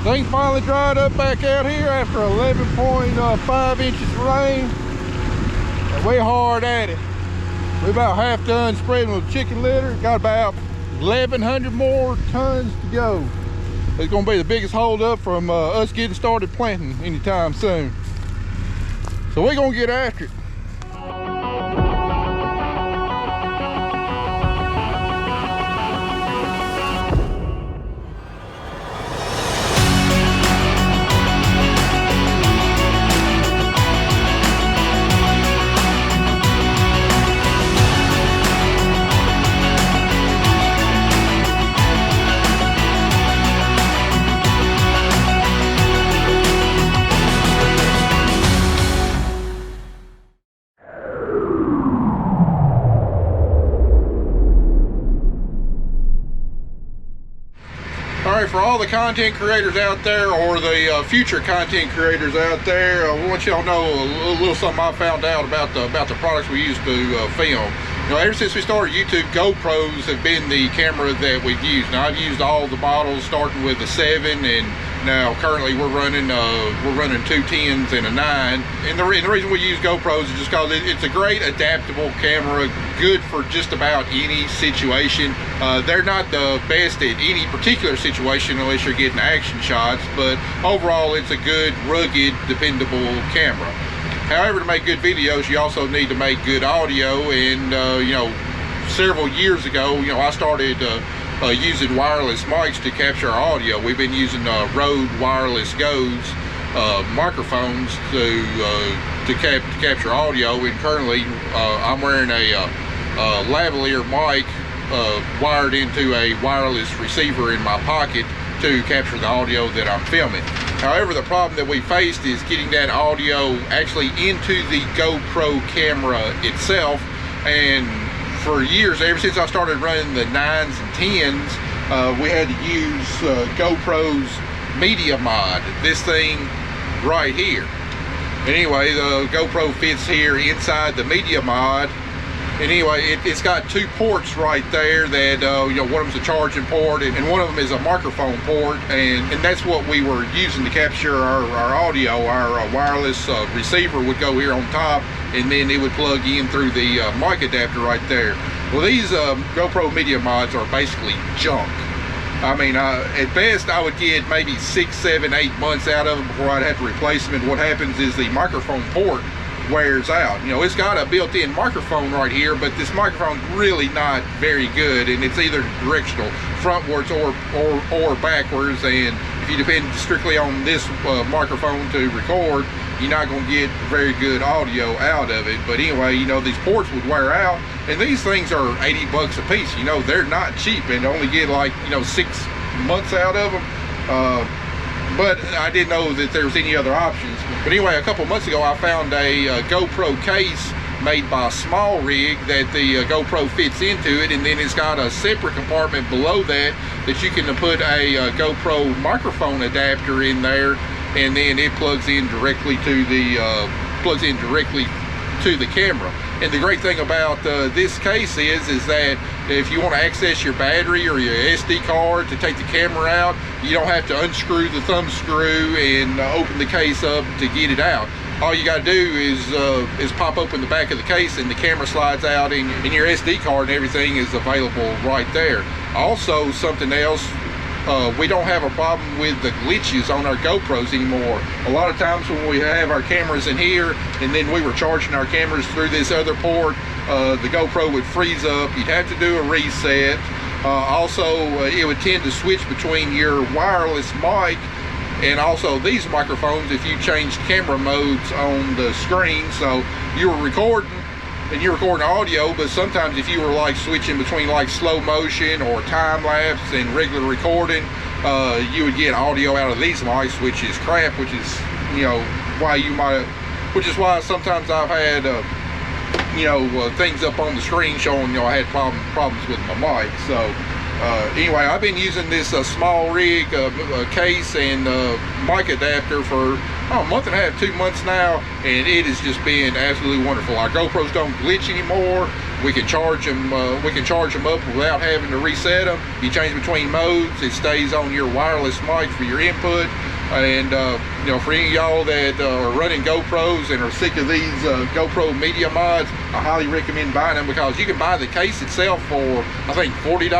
Things finally dried up back out here after 11.5 inches of rain. And we're hard at it. We're about half done spreading with chicken litter. Got about 1,100 more tons to go. It's gonna be the biggest holdup from us getting started planting anytime soon. So we're gonna get after it. For all the content creators out there, or the future content creators out there, I want y'all to know a little something I found out about the products we use to film. You know, ever since we started YouTube, GoPros have been the camera that we've used. Now I've used all the models, starting with the 7, and now currently we're running 2 10s and a 9. And the reason we use GoPros is just because it's a great adaptable camera, good for just about any situation. They're not the best at any particular situation unless you're getting action shots, but overall it's a good, rugged, dependable camera. However, to make good videos, you also need to make good audio, and you know, several years ago, you know, I started using wireless mics to capture our audio. We've been using Rode Wireless Go's microphones to capture audio, and currently I'm wearing a lavalier mic wired into a wireless receiver in my pocket to capture the audio that I'm filming. However, the problem that we faced is getting that audio actually into the GoPro camera itself, and for years, ever since I started running the 9s and 10s, we had to use GoPro's media mod, this thing right here. And anyway, the GoPro fits here inside the media mod. And anyway, it's got 2 ports right there that, you know, one of them's a charging port and one of them is a microphone port, and that's what we were using to capture our audio. Our wireless receiver would go here on top, and then it would plug in through the mic adapter right there. Well, these GoPro media mods are basically junk. I mean, at best I would get maybe 6, 7, 8 months out of them before I'd have to replace them. And what happens is the microphone port wears out. You know, it's got a built-in microphone right here, but this microphone's really not very good, and it's either directional, frontwards or backwards, and if you depend strictly on this microphone to record, you're not going to get very good audio out of it. But anyway, you know, these ports would wear out, and these things are 80 bucks a piece. You know, they're not cheap, and only get like, you know, 6 months out of them. But I didn't know that there was any other options. But anyway, a couple months ago I found a GoPro case made by Small Rig that the GoPro fits into it, and then it's got a separate compartment below that you can put a GoPro microphone adapter in there, and then it plugs in directly to the camera. And the great thing about this case is that if you want to access your battery or your SD card to take the camera out, you don't have to unscrew the thumb screw and open the case up to get it out. All you got to do is pop open the back of the case, and the camera slides out, and your SD card and everything is available right there. Also, something else, we don't have a problem with the glitches on our GoPros anymore. A lot of times when we have our cameras in here and then we were charging our cameras through this other port, the GoPro would freeze up. You'd have to do a reset. Also, it would tend to switch between your wireless mic and also these microphones if you changed camera modes on the screen. So you were recording and you're recording audio, but sometimes if you were like switching between like slow motion or time lapse and regular recording, you would get audio out of these mics, which is crap, which is, you know, which is why sometimes I've had you know, things up on the screen showing, you know, I had problems with my mic. So anyway, I've been using this Small Rig case and mic adapter for a month and a half, 2 months now, and it has just been absolutely wonderful. Our GoPros don't glitch anymore. We can charge them. We can charge them up without having to reset them. You change between modes. It stays on your wireless mic for your input. And you know, for any of y'all that are running GoPros and are sick of these GoPro media mods, I highly recommend buying them, because you can buy the case itself for, I think, $40.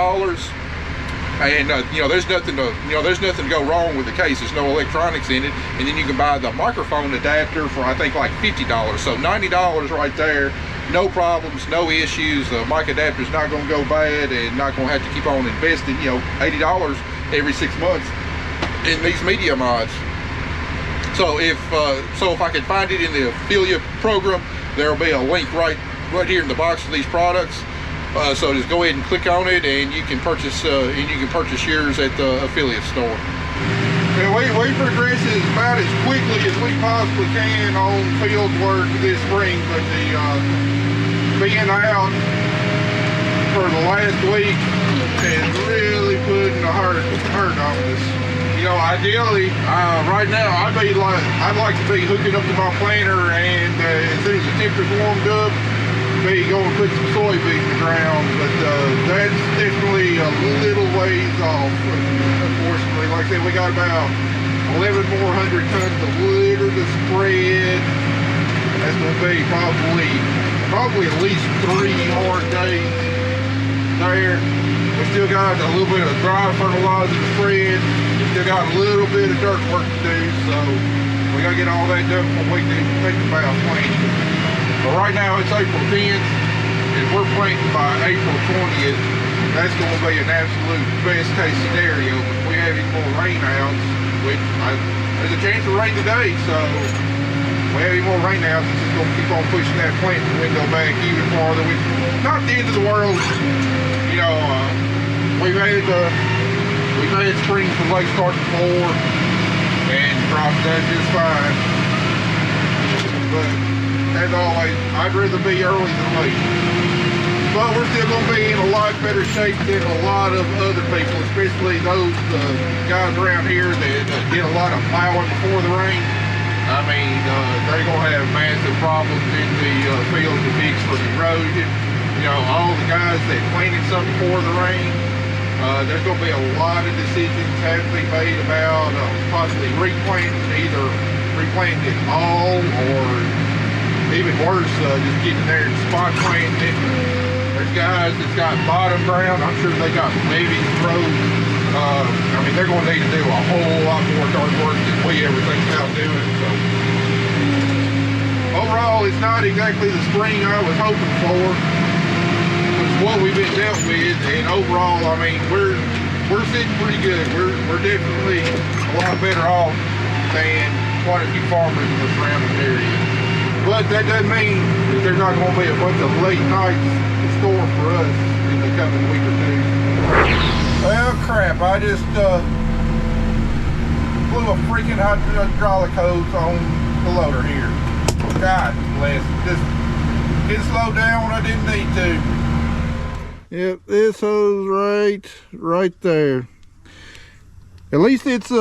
And you know, there's nothing to go wrong with the case. There's no electronics in it. And then you can buy the microphone adapter for, I think, like $50. So $90 right there. No problems, no issues. The mic adapter is not going to go bad, and not going to have to keep on investing, you know, $80 every 6 months in these media mods. So if I can find it in the affiliate program, there'll be a link right here in the box of these products. So just go ahead and click on it, and you can purchase yours at the affiliate store. And we progress about as quickly as we possibly can on field work this spring, but being out for the last week is really putting a hurt on us. You know, ideally, right now, I'd like to be hooking up to my planter, and as soon as the temperature's warmed up, be going to put some soybeans in the ground. But that's definitely a little ways off, unfortunately. Like I said, we got about 1,100 more tons of litter to spread. That's going to be probably at least 3 hard days there. We still got a little bit of dry fertilizer to spread. We still got a little bit of dirt work to do, so we got to get all that done before we can think about planting. But right now it's April 10th, and we're planting by April 20th. That's going to be an absolute best case scenario. If we have any more rainouts, there's a chance of rain today, so if we have any more rainouts, it's just going to keep on pushing that planting window back even farther. Not the end of the world. You know, we've had spring from late start to pour, and crops done just fine. But as always, I'd rather be early than late. But we're still going to be in a lot better shape than a lot of other people, especially those guys around here that get a lot of plowing before the rain. I mean, they're going to have massive problems in the field to fix for erosion. You know, all the guys that planted something before the rain, there's going to be a lot of decisions have to be made about possibly replanting, either replanting it all, or even worse, just getting there and spot planting it. There's guys that's got bottom ground. I'm sure they got levees, roads. I mean, they're going to need to do a whole lot more dirt work than we ever think about doing. So overall, it's not exactly the spring I was hoping for. What we've been dealt with, and overall, I mean, we're sitting pretty good. We're definitely a lot better off than quite a few farmers in the surrounding area. But that doesn't mean that there's not going to be a bunch of late nights in store for us in the coming week or two. Well, crap! I just blew a freaking hydraulic hose on the loader here. God bless it. Just didn't slow down when I didn't need to. Yep, this hose right there. At least it's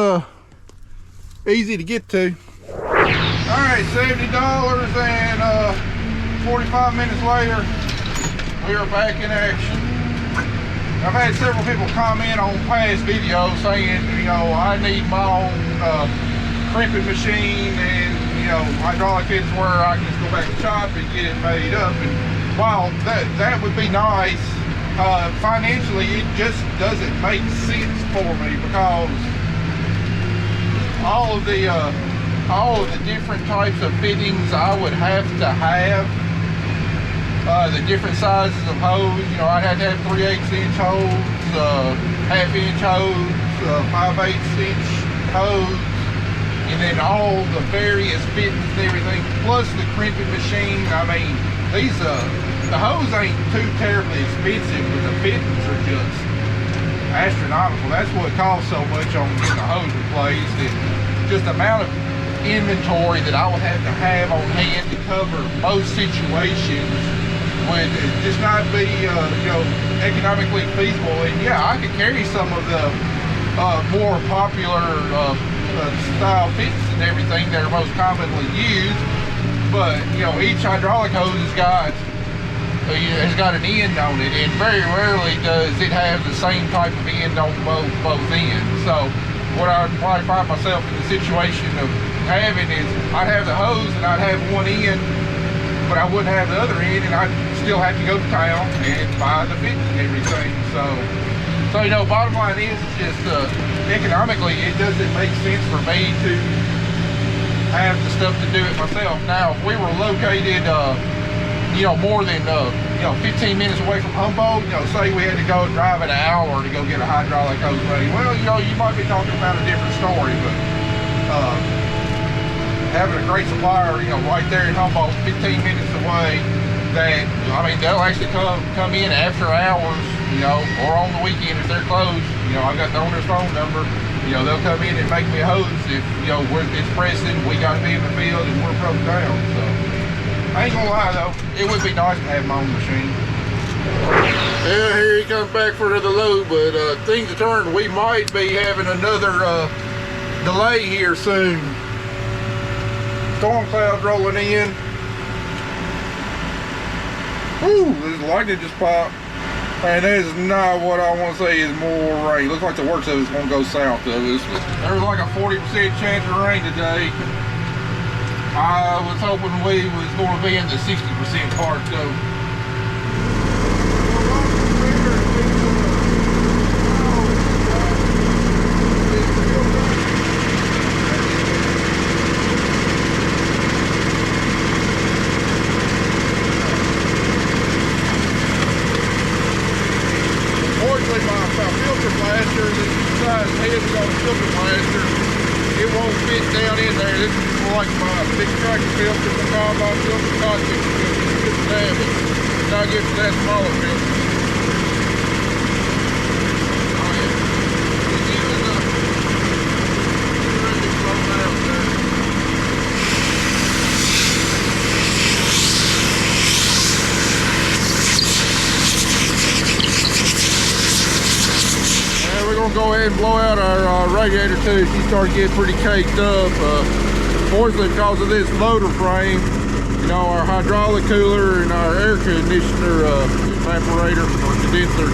easy to get to. Alright, $70 and 45 minutes later, we are back in action. I've had several people comment on past videos saying, you know, I need my own crimping machine and, you know, hydraulic heads where I can just go back and chop and get it made up. And while that would be nice, financially it just doesn't make sense for me, because all of the different types of fittings I would have to have, the different sizes of hose. You know, I'd have to have 3/8 inch hose, half-inch hose, 5/8 inch hose, and then all the various fittings and everything, plus the crimping machine. I mean, these the hose ain't too terribly expensive, but the fittings are just astronomical. That's what costs so much on getting the hose replaced, and just the amount of inventory that I would have to have on hand to cover most situations would just not be, you know, economically feasible. And yeah, I could carry some of the more popular style fittings and everything that are most commonly used, but you know, each hydraulic hose has got has got an end on it, and very rarely does it have the same type of end on both ends. So what I'd probably find myself in the situation of having is I'd have the hose and I'd have one end, but I wouldn't have the other end, and I'd still have to go to town and buy the bits and everything. So you know, bottom line is just economically, it doesn't make sense for me to have the stuff to do it myself. Now, if we were located, you know, more than, you know, 15 minutes away from Humboldt, you know, say we had to go drive an hour to go get a hydraulic hose ready, well, you know, you might be talking about a different story, but having a great supplier, you know, right there in Humboldt, 15 minutes away, that, I mean, they'll actually come in after hours, you know, or on the weekend if they're closed. You know, I got the owner's phone number. You know, they'll come in and make me a hose if, you know, it's pressing, we got to be in the field and we're broke down. So I ain't gonna lie though, it would be nice to have my own machine. Yeah, here he comes back for another load, but things are turning. We might be having another delay here soon. Storm clouds rolling in. Woo, this lightning just popped. And that is not what I want to say is more rain. Looks like the worst of it's going to go south of us. There's like a 40% chance of rain today. I was hoping we was going to be in the 60% part though. It won't fit down in there. This is like my big tractor filter, the combine filter, cotton filter. It's good to have it. It's not good for that smaller filter. Oh yeah. It's even ready to slow down there. We're going to go ahead and blow out our radiator too. She started getting pretty caked up. Fortunately, because of this motor frame, you know, our hydraulic cooler and our air conditioner evaporator or condenser,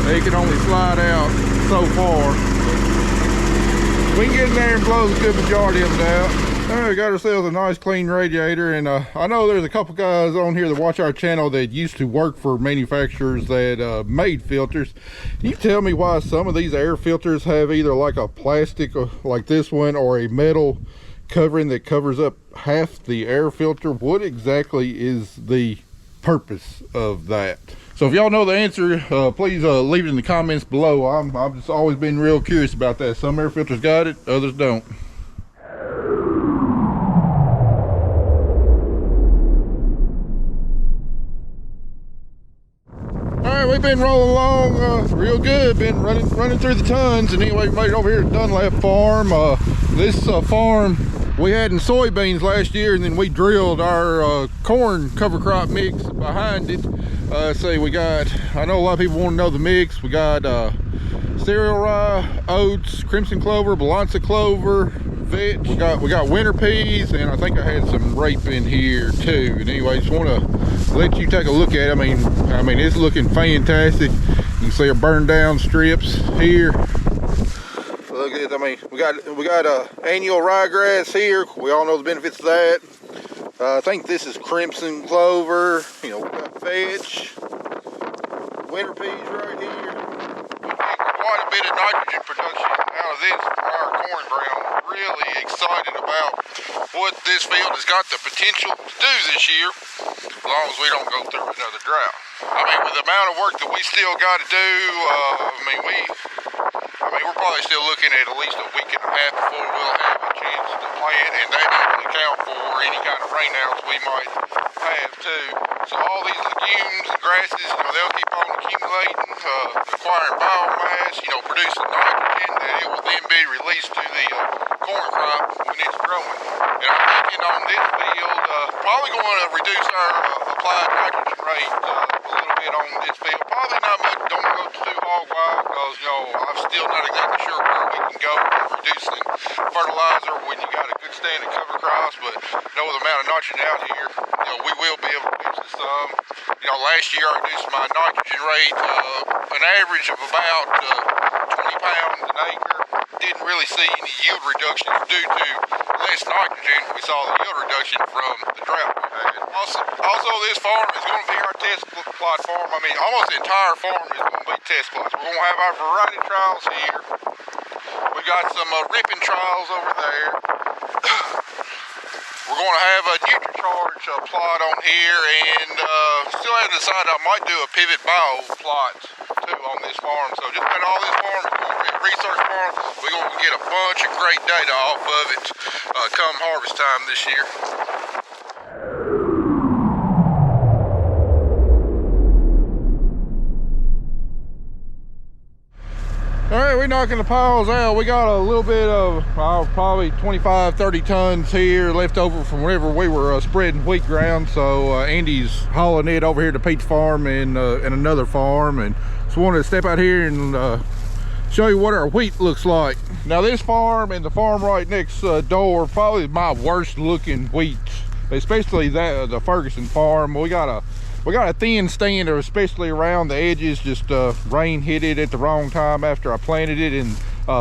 they can only slide out so far. We can get in there and blow the good majority of it out. We got ourselves a nice clean radiator, and I know there's a couple guys on here that watch our channel that used to work for manufacturers that made filters. Can you tell me why some of these air filters have either like a plastic like this one or a metal covering that covers up half the air filter? What exactly is the purpose of that? So if y'all know the answer, please leave it in the comments below. I've just always been real curious about that. Some air filters got it, others don't. We've been rolling along real good, been running through the tons, and anyway, we made it over here at Dunlap Farm. This farm we had in soybeans last year, and then we drilled our corn cover crop mix behind it. Say we got, I know a lot of people want to know the mix. We got cereal rye, oats, crimson clover, balanza clover, vetch. We got winter peas, and I think I had some rape in here too. And anyway, just want to let you take a look at it. I mean, it's looking fantastic. You can see our burned down strips here. Look at it. I mean, we got annual ryegrass here. We all know the benefits of that. I think this is crimson clover. You know, we got vetch, winter peas right here. Quite a bit of nitrogen production out of this for our corn ground. Really excited about what this field has got the potential to do this year, as long as we don't go through another drought. I mean, with the amount of work that we still got to do, we're probably still looking at least a week and a half before we'll have a chance to plant, and that doesn't account for any kind of rainouts we might have too. So all these legumes and grasses, you know, they'll keep on accumulating, acquiring biomass, you know, producing nitrogen that it will then be released to the corn crop when it's growing. And I'm thinking on this field, probably going to reduce our applied nitrogen rate a little bit on this field. Probably not much, don't go too hog wild, because, you know, I'm still not exactly sure where we can go with reducing fertilizer when you got a good standing cover crops, but you know, with the amount of nitrogen out here, you know, we will be able to do because last year I reduced my nitrogen rate an average of about 20 pounds an acre. Didn't really see any yield reductions due to less nitrogen. We saw the yield reduction from the drought we had. Also this farm is going to be our test plot farm. I mean, almost the entire farm is going to be test plots. We're going to have our variety trials here. We got some ripping trials over there. We're going to have a NutriCharge plot on here, and still haven't decided. I might do a pivot bio plot too on this farm. So just about all this farm is going to be a research farm. We're going to get a bunch of great data off of it come harvest time this year. All right, we're knocking the piles out. We got a little bit of probably 25-30 tons here left over from whenever we were spreading wheat ground. So Andy's hauling it over here to Pete's farm and another farm, and just wanted to step out here and show you what our wheat looks like. Now this farm and the farm right next door, probably my worst looking wheat, especially that the Ferguson farm. We got a thin stand, especially around the edges. Just rain hit it at the wrong time after I planted it, and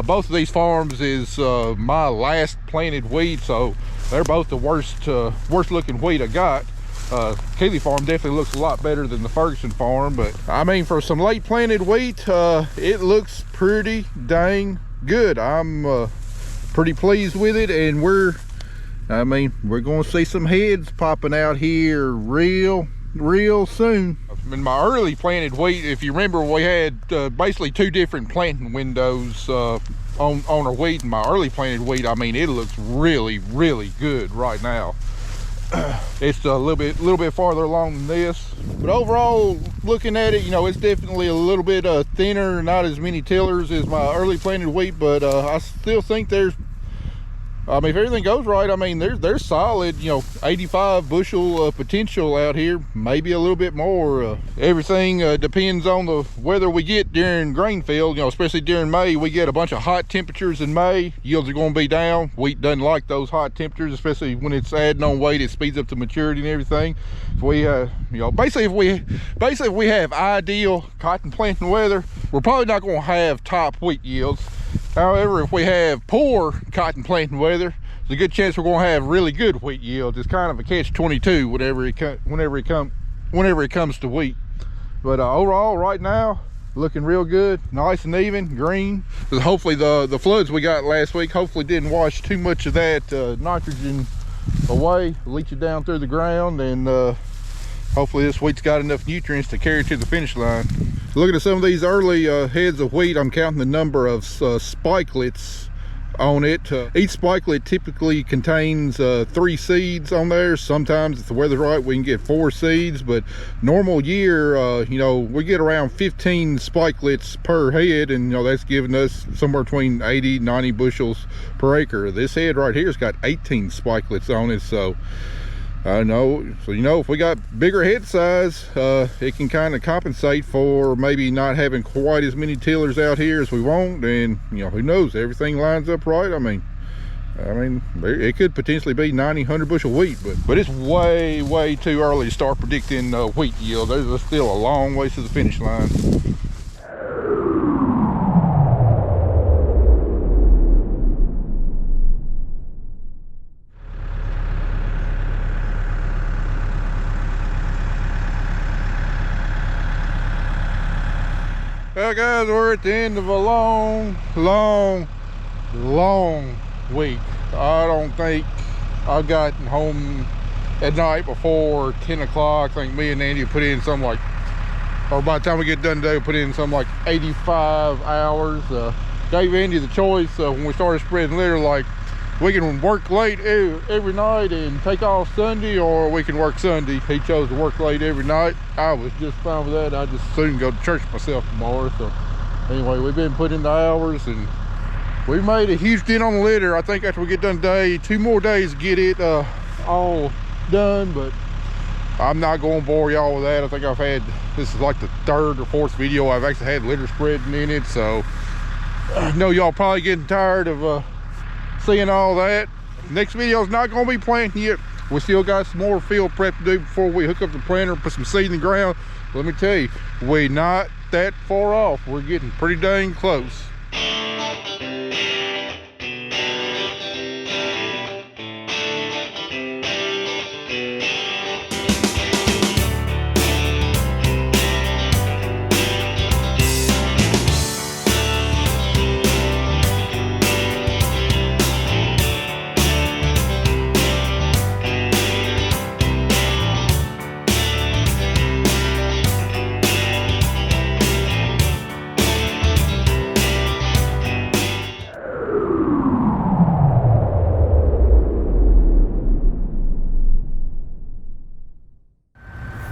both of these farms is my last planted wheat, so they're both the worst looking wheat I got. Keeley farm definitely looks a lot better than the Ferguson farm, but I mean, for some late planted wheat, it looks pretty dang good. I'm pretty pleased with it, and we're going to see some heads popping out here real soon. In my early planted wheat, if you remember, we had basically two different planting windows on our wheat. In my early planted wheat, I mean, it looks really good right now. It's a little bit farther along than this, but overall, looking at it, it's definitely a little bit thinner, not as many tillers as my early planted wheat, but I still think there's, if everything goes right, I mean, there's solid, 85 bushel potential out here, maybe a little bit more. Everything depends on the weather we get during grain field, especially during May. We get a bunch of hot temperatures in May. Yields are going to be down. Wheat doesn't like those hot temperatures, especially when it's adding on weight. It speeds up the maturity and everything. If we, basically if we have ideal cotton planting weather, we're probably not going to have top wheat yields. However, if we have poor cotton planting weather, there's a good chance we're going to have really good wheat yields. It's kind of a catch-22 whenever it comes to wheat. But overall, right now, looking real good, nice and even, green. Hopefully the floods we got last week hopefully didn't wash too much of that nitrogen away, leach it down through the ground, and hopefully this wheat's got enough nutrients to carry it to the finish line. Looking at some of these early heads of wheat, I'm counting the number of spikelets on it. Each spikelet typically contains 3 seeds on there. Sometimes if the weather's right, we can get 4 seeds, but normal year, we get around 15 spikelets per head, and that's giving us somewhere between 80-90 bushels per acre. This head right here has got 18 spikelets on it, so I know. So if we got bigger head size, it can kind of compensate for maybe not having quite as many tillers out here as we want, and who knows, everything lines up right. I mean it could potentially be 90-100 bushel wheat, but it's way too early to start predicting wheat yield. There's still a long ways to the finish line. Well guys, we're at the end of a long week. I don't think I've gotten home at night before 10 o'clock. I think me and Andy put in something like, or by the time we get done today, we'll put in something like 85 hours. Gave Andy the choice when we started spreading litter, like, we can work late every night and take off Sunday, or we can work Sunday. He chose to work late every night. I was just fine with that. I just soon go to church myself tomorrow. So anyway, we've been putting the hours, and we made a huge dent on the litter. I think after we get done today, 2 more days to get it all done, but I'm not going to bore y'all with that. I think this is like the 3rd or 4th video I've actually had litter spreading in it, so I know y'all probably getting tired of seeing all that. Next video is not going to be planting yet. We still got some more field prep to do before we hook up the planter, put some seed in the ground. Let me tell you, we're not that far off. We're getting pretty dang close.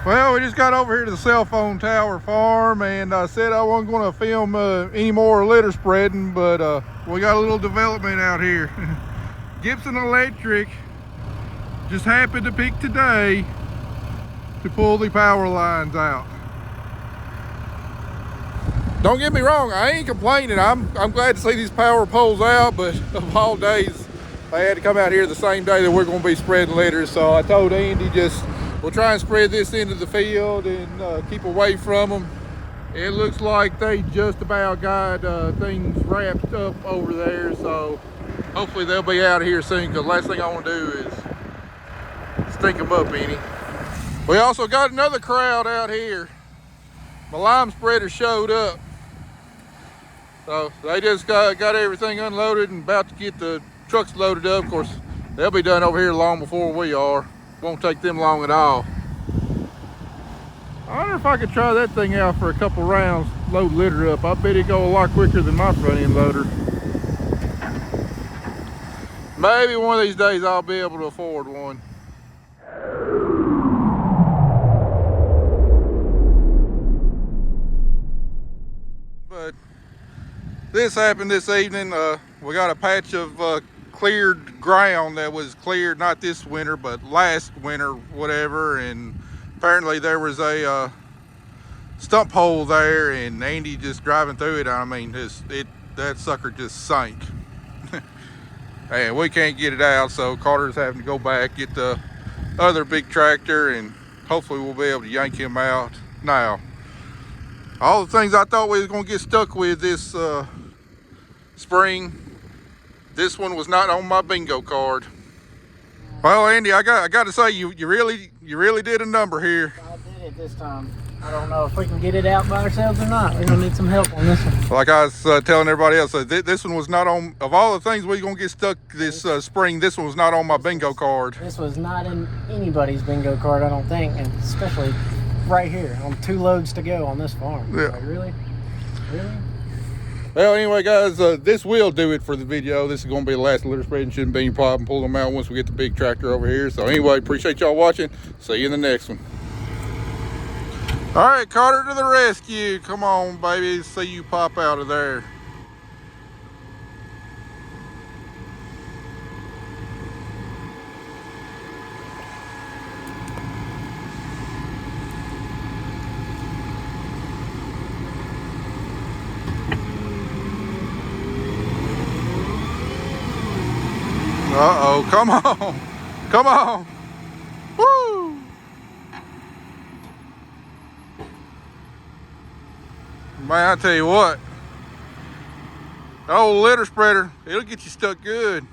Well, we just got over here to the cell phone tower farm, and I said I wasn't going to film any more litter spreading, but we got a little development out here. Gibson Electric just happened to pick today to pull the power lines out. Don't get me wrong, I ain't complaining. I'm glad to see these power poles out, but of all days, they had to come out here the same day that we're going to be spreading litter. So I told Andy, we'll try and spread this into the field and keep away from them. It looks like they just about got things wrapped up over there, so hopefully they'll be out of here soon, because the last thing I want to do is stink them up any. We also got another crowd out here. My lime spreader showed up, so they just got everything unloaded and about to get the trucks loaded up. Of course, they'll be done over here long before we are. Won't take them long at all. I wonder if I could try that thing out for a couple rounds, load litter up. I bet it'd go a lot quicker than my front end loader. Maybe one of these days I'll be able to afford one. But this happened this evening. We got a patch of cleared ground that was cleared not this winter but last winter, whatever, and apparently there was a stump hole there, and Andy just driving through it, I mean, that sucker just sank. And we can't get it out, so Carter's having to go back, get the other big tractor, and hopefully we'll be able to yank him out. Now, all the things I thought we was going to get stuck with this spring, this one was not on my bingo card. Well, Andy, I got to say, you really did a number here. I did it this time. I don't know if we can get it out by ourselves or not. We're gonna need some help on this one. Like I was telling everybody else, this one was not on, of all the things we're gonna get stuck this spring, this one was not on my bingo card. This was not in anybody's bingo card, I don't think, and especially right here on 2 loads to go on this farm. Yeah. Like, really? Well, anyway, guys, this will do it for the video. This is going to be the last litter spreading. Shouldn't be any problem pulling them out once we get the big tractor over here. So anyway, appreciate y'all watching. See you in the next one. All right, Carter to the rescue. Come on, baby. See you pop out of there. Uh-oh, come on, come on, woo! Man, I tell you what, the old litter spreader, it'll get you stuck good.